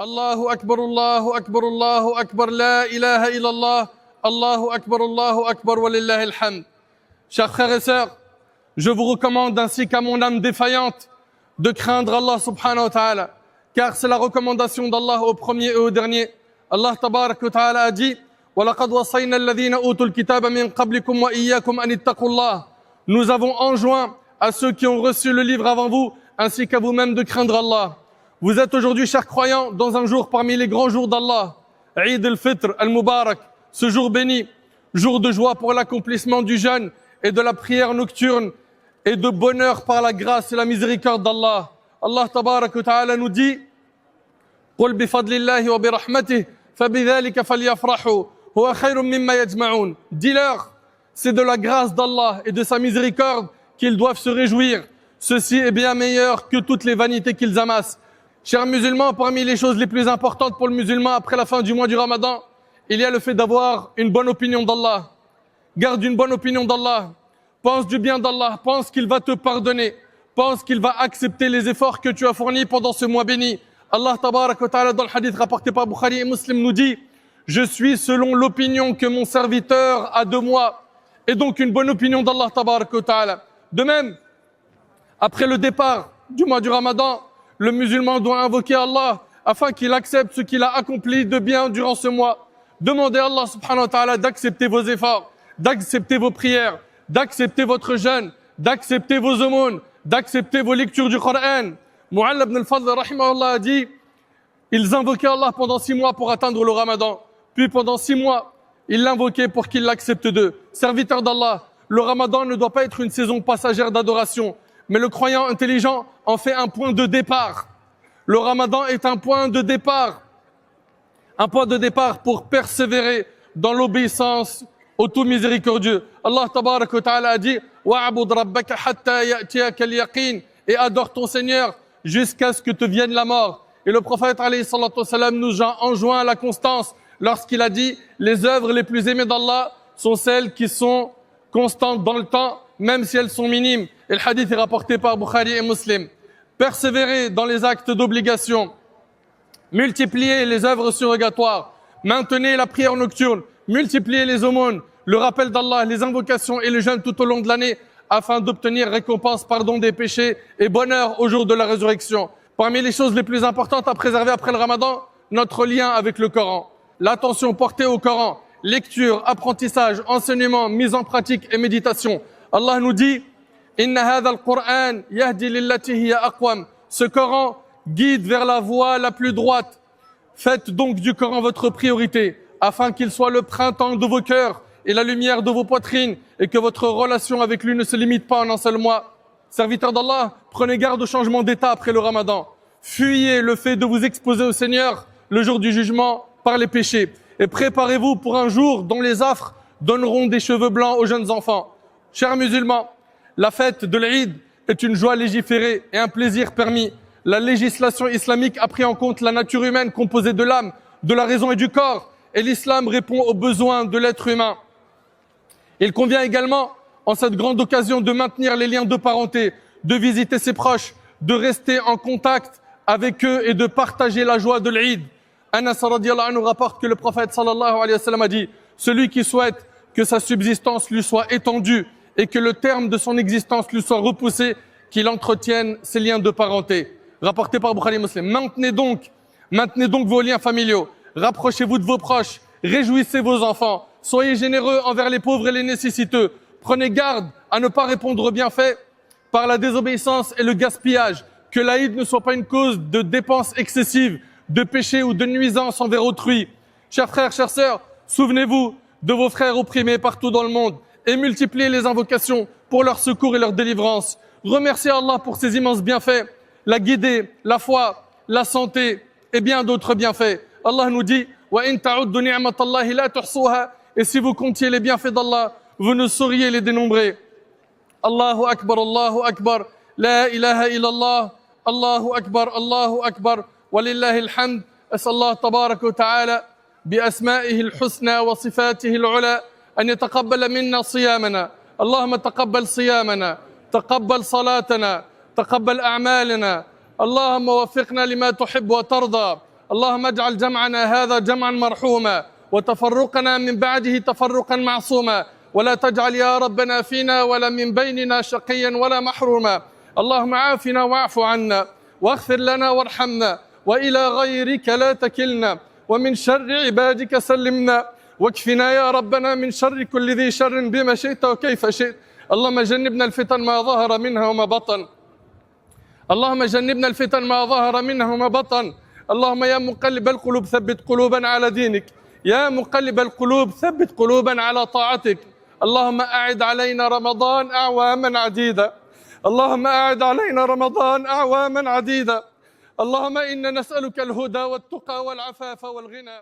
Allahu Akbar, Allahu Akbar, Allahu Akbar, la ilaha illallah, Allahu Akbar, wa lillahi alhamd. Chers frères et sœurs, je vous recommande ainsi qu'à mon âme défaillante de craindre Allah subhanahu wa ta'ala, car c'est la recommandation d'Allah au premier et au dernier. Allah tabarak wa ta'ala a dit وَلَقَدْ وَصَيْنَا الَّذِينَ أُوتُوا الْكِتَابَ مِنْ قَبْلِكُمْ وَإِيَّاكُمْ أَنِ اتَّقُوا اللَّهَ. Nous avons enjoint à ceux qui ont reçu le livre avant vous, ainsi qu'à vous-mêmes de craindre Allah. Vous êtes aujourd'hui, chers croyants, dans un jour parmi les grands jours d'Allah, Eid al-Fitr al-Mubarak, ce jour béni, jour de joie pour l'accomplissement du jeûne et de la prière nocturne, et de bonheur par la grâce et la miséricorde d'Allah. Allah tabarak wa ta'ala nous dit قُلْ بِفَضْلِ اللَّهِ وَبِرَحْمَتِهِ فَبِذَلِكَ فَلْيَفْرَحُوا هُوَ خَيْرٌ مِمَّا يَجْمَعُونَ. Dis-leur, c'est de la grâce d'Allah et de sa miséricorde qu'ils doivent se réjouir. Ceci est bien meilleur que toutes les vanités qu'ils amassent. Chers musulmans, parmi les choses les plus importantes pour le musulman après la fin du mois du Ramadan, il y a le fait d'avoir une bonne opinion d'Allah. Garde une bonne opinion d'Allah. Pense du bien d'Allah. Pense qu'il va te pardonner. Pense qu'il va accepter les efforts que tu as fournis pendant ce mois béni. Allah tabarak wa ta'ala dans le hadith rapporté par Bukhari et Muslim nous dit « Je suis selon l'opinion que mon serviteur a de moi. » Et donc une bonne opinion d'Allah tabarak wa ta'ala. De même, après le départ du mois du Ramadan, le musulman doit invoquer Allah afin qu'il accepte ce qu'il a accompli de bien durant ce mois. Demandez à Allah subhanahu wa ta'ala d'accepter vos efforts, d'accepter vos prières, d'accepter votre jeûne, d'accepter vos aumônes, d'accepter vos lectures du Coran. Mu'alla ibn al-Fadl rahimahullah a dit, ils invoquaient Allah pendant 6 mois pour atteindre le Ramadan. Puis pendant 6 mois, ils l'invoquaient pour qu'il l'accepte d'eux. Serviteur d'Allah, le Ramadan ne doit pas être une saison passagère d'adoration, mais le croyant intelligent en fait un point de départ. Le Ramadan est un point de départ pour persévérer dans l'obéissance au tout miséricordieux. Allah tabarak wa ta'ala a dit wa'bud rabbaka hatta ya'tiyaka al-yaqin, et adore ton Seigneur jusqu'à ce que te vienne la mort. Et le prophète alayhi salatu wassalam nous a enjoint la constance lorsqu'il a dit les œuvres les plus aimées d'Allah sont celles qui sont constantes dans le temps, même si elles sont minimes. Et le hadith est rapporté par Bukhari et Muslim. Persévérer dans les actes d'obligation, multiplier les œuvres surrogatoires, maintenez la prière nocturne, multiplier les aumônes, le rappel d'Allah, les invocations et le jeûne tout au long de l'année, afin d'obtenir récompense, pardon des péchés et bonheur au jour de la résurrection. Parmi les choses les plus importantes à préserver après le Ramadan, notre lien avec le Coran. L'attention portée au Coran, lecture, apprentissage, enseignement, mise en pratique et méditation. Allah nous dit Inna hadha al-Qur'an yahdi lillati hiya aqwam. Ce Coran guide vers la voie la plus droite. Faites donc du Coran votre priorité, afin qu'il soit le printemps de vos cœurs et la lumière de vos poitrines, et que votre relation avec lui ne se limite pas en un seul mois. Serviteurs d'Allah, prenez garde au changement d'état après le Ramadan. Fuyez le fait de vous exposer au Seigneur le jour du jugement par les péchés. Et préparez-vous pour un jour dont les affres donneront des cheveux blancs aux jeunes enfants. Chers musulmans, la fête de l'Eid est une joie légiférée et un plaisir permis. La législation islamique a pris en compte la nature humaine composée de l'âme, de la raison et du corps, et l'islam répond aux besoins de l'être humain. Il convient également, en cette grande occasion, de maintenir les liens de parenté, de visiter ses proches, de rester en contact avec eux et de partager la joie de l'Eid. Anas radiyallahu anhu rapporte que le prophète sallallahu alayhi wa sallam a dit « Celui qui souhaite que sa subsistance lui soit étendue et que le terme de son existence lui soit repoussé, qu'il entretienne ses liens de parenté. » Rapporté par Bukhari Muslim. Maintenez donc vos liens familiaux, rapprochez-vous de vos proches, réjouissez vos enfants, soyez généreux envers les pauvres et les nécessiteux. Prenez garde à ne pas répondre aux bienfaits par la désobéissance et le gaspillage. Que l'Aïd ne soit pas une cause de dépenses excessives, de péché ou de nuisance envers autrui. Chers frères, chères sœurs, souvenez-vous de vos frères opprimés partout dans le monde et multipliez les invocations pour leur secours et leur délivrance. Remerciez Allah pour ses immenses bienfaits, la guidée, la foi, la santé et bien d'autres bienfaits. Allah nous dit وَإِن تَعُدُّ نِعْمَةَ اللَّهِ لَا تُحْصُوهَا. Et si vous comptiez les bienfaits d'Allah, vous ne sauriez les dénombrer. Allahu Akbar, la ilaha illallah, Allahu Akbar, walillahi alhamd. As'Allah tabarak wa ta'ala bi asma'ihi al-husna wa sifatihi al-ula an yataqabbala minna siyamana. Allahumma taqabbal siyamana, taqabbal salatana, taqabbal a'malana. Allahumma waffiqna lima tuhibbu wa tarda. اللهم اجعل جمعنا هذا جمعا مرحوما وتفرقنا من بعده تفرقا معصوما، ولا تجعل يا ربنا فينا ولا من بيننا شقيا ولا محروما. اللهم عافنا واعف عنا واغفر لنا وارحمنا، وإلى غيرك لا تكلنا، ومن شر عبادك سلمنا، واكفنا يا ربنا من شر كل ذي شر بما شئت وكيف شئت. اللهم جنبنا الفتن ما ظهر منها وما بطن، اللهم جنبنا الفتن ما ظهر منها وما بطن. اللهم يا مقلب القلوب ثبت قلوبنا على دينك، يا مقلب القلوب ثبت قلوبنا على طاعتك. اللهم أعد علينا رمضان أعواما عديدة، اللهم أعد علينا رمضان أعواما عديدة. اللهم إنا نسألك الهدى والتقى والعفاف والغنى.